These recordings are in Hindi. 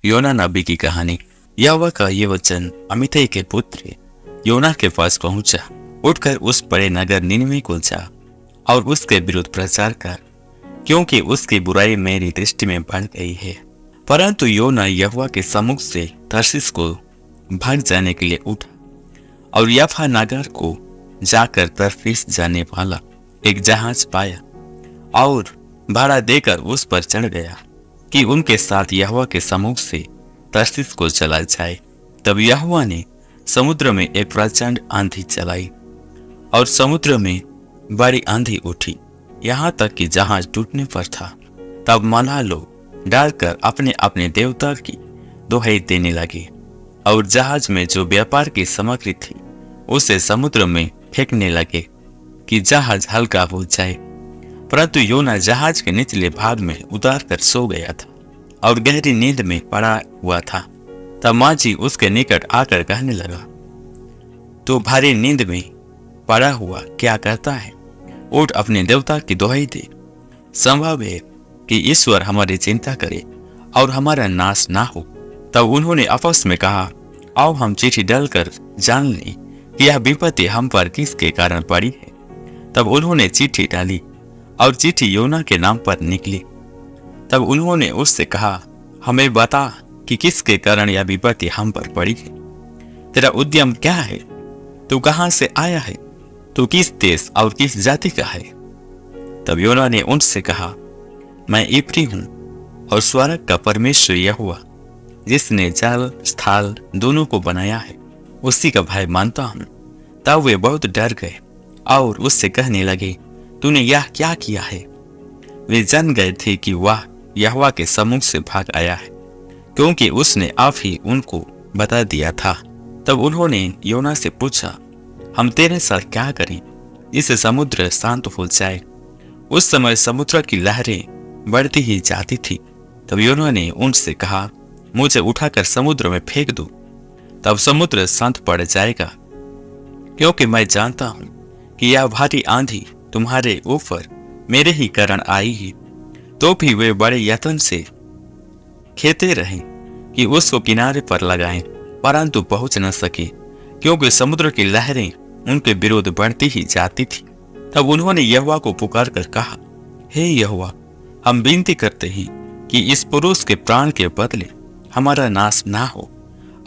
योना नबी की कहानी। यहोवा का ये वचन अमित्तै के पुत्र योना के पास पहुंचा। उठकर उस बड़े नगर निनवे को जा और उसके विरुद्ध प्रचार कर, क्योंकि उसकी बुराई मेरी दृष्टि में बढ़ गई है। परंतु योना यहोवा के सम्मुख से तर्शीश को भाग जाने के लिए उठा और याफा नगर को जाकर तर्शीश जाने वाला एक जहाज पाया और भाड़ा देकर उस पर चढ़ गया कि उनके साथ यहोवा के सम्मुख से तर्शीश को चला जाए। तब यहोवा ने समुद्र में एक प्रचंड आंधी चलाई और समुद्र में बड़ी आंधी उठी, यहाँ तक कि जहाज टूटने पर था। तब मल्लाह लोग डालकर अपने अपने देवता की दुहाई देने लगे और जहाज में जो व्यापार की सामग्री थी उसे समुद्र में फेंकने लगे कि जहाज हल्का हो जाए। परंतु योना जहाज के निचले भाग में उतार कर सो गया था और गहरी नींद में पड़ा हुआ था। तब माझी उसके निकट आकर कहने लगा, तो भारी नींद में पड़ा हुआ क्या करता है? उठ अपने देवता की दुहाई दे। संभव है कि ईश्वर हमारी चिंता करे और हमारा नाश ना हो। तब उन्होंने आपस में कहा, आओ हम चिट्ठी डालकर जान लें कि यह विपत्ति हम पर किसके कारण पड़ी है। तब उन्होंने चिट्ठी डाली और चिट्ठी योना के नाम पर निकली। तब उन्होंने उससे कहा, हमें बता कि किसके कारण यह विपत्ति हम पर पड़ी है। तेरा उद्यम क्या है? तू कहां से आया है? तू किस देश और किस जाति का है? तब योना ने उनसे कहा, मैं इब्री हूं और स्वर्ग का परमेश्वर यहोवा जिसने जल स्थल दोनों को बनाया है, उसी का भय मानता हूं। तब वे बहुत डर गए और उससे कहने लगे, तूने यह क्या किया है? वे जान गए थे कि वह यहोवा के सम्मुख से भाग आया है, क्योंकि उसने आप ही उनको बता दिया था। तब उन्होंने योना से पूछा, हम तेरे साथ क्या करें जिससे समुद्र शांत हो जाए? उस समय समुद्र की लहरें बढ़ती ही जाती थी। तब योना ने उनसे कहा, मुझे उठाकर समुद्र में फेंक दो, तब समुद्र शांत पड़ जाएगा, क्योंकि मैं जानता हूं कि यह भारी आंधी तुम्हारे ऊपर मेरे ही कारण आई है। तो भी वे बड़े यत्न से खेते रहे कि उसको किनारे पर लगाएं, परंतु पहुंच न सके, क्योंकि समुद्र की लहरें उनके विरुद्ध बढ़ती ही जाती थी। तब उन्होंने यहोवा को पुकार कर कहा, हे यहोवा, हम विनती करते हैं कि इस पुरुष के प्राण के बदले हमारा नाश ना हो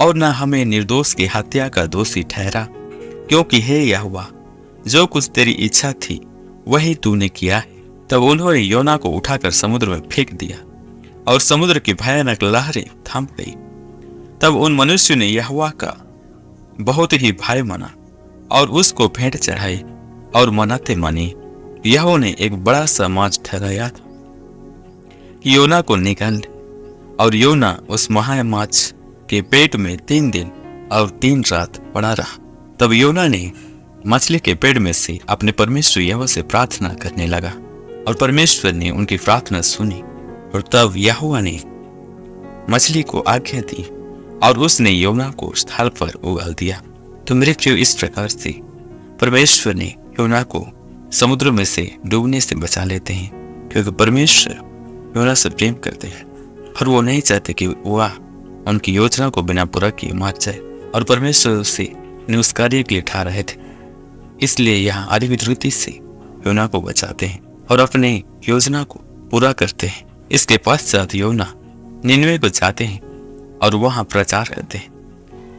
और न हमें निर्दोष की हत्या का दोषी ठहरा, क्योंकि हे यहोवा, जो कुछ तेरी इच्छा थी वही तूने किया है। तब उन्होंने योना को उठाकर समुद्र में फेंक दिया और समुद्र की भयानक लहरें थम गई। तब उन मनुष्यों ने यहोवा का बहुत ही भय माना और उसको भेंट चढ़ाई और मन्नतें मानी। यहोवा ने एक बड़ा सा माछ ठहराया था कि योना को निकाल ले, और योना उस महामाछ के पेट में 3 दिन और 3 रात पड़ा रहा। तब योना ने मछली के पेट में से अपने परमेश्वर यहोवा से प्रार्थना करने लगा और परमेश्वर ने उनकी प्रार्थना सुनी। और तब यहोवा ने मछली को आज्ञा दी और उसने योना को स्थल पर उगाल दिया। तो मेरे प्रियो, इस प्रकार से परमेश्वर ने योना को समुद्र में से डूबने से बचा लेते हैं, क्योंकि परमेश्वर योना से प्रेम करते हैं और वो नहीं चाहते कि वह उनकी योजना को बिना पूरा किए मार जाए। और परमेश्वर उसे उस कार्य के लिए ठा रहे थे, इसलिए यहाँ अद्भुत रीति से योना को बचाते हैं और अपने योजना को पूरा करते हैं। इसके पश्चात योना निनवे को जाते हैं और वहां प्रचार करते हैं,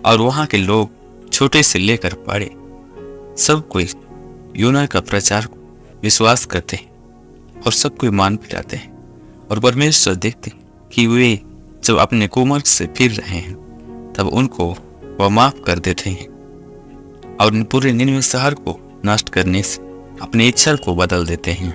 और वहां के लोग छोटे से लेकर बड़े सब कोई योना का प्रचार को विश्वास करते हैं और सब कोई मान भी जाते हैं। और परमेश्वर देखते हैं कि वे जब अपने कुमार्ग से फिर रहे हैं, तब उनको वह माफ कर देते हैं और पूरे निनवे शहर को नष्ट करने से अपनी इच्छा को बदल देते हैं।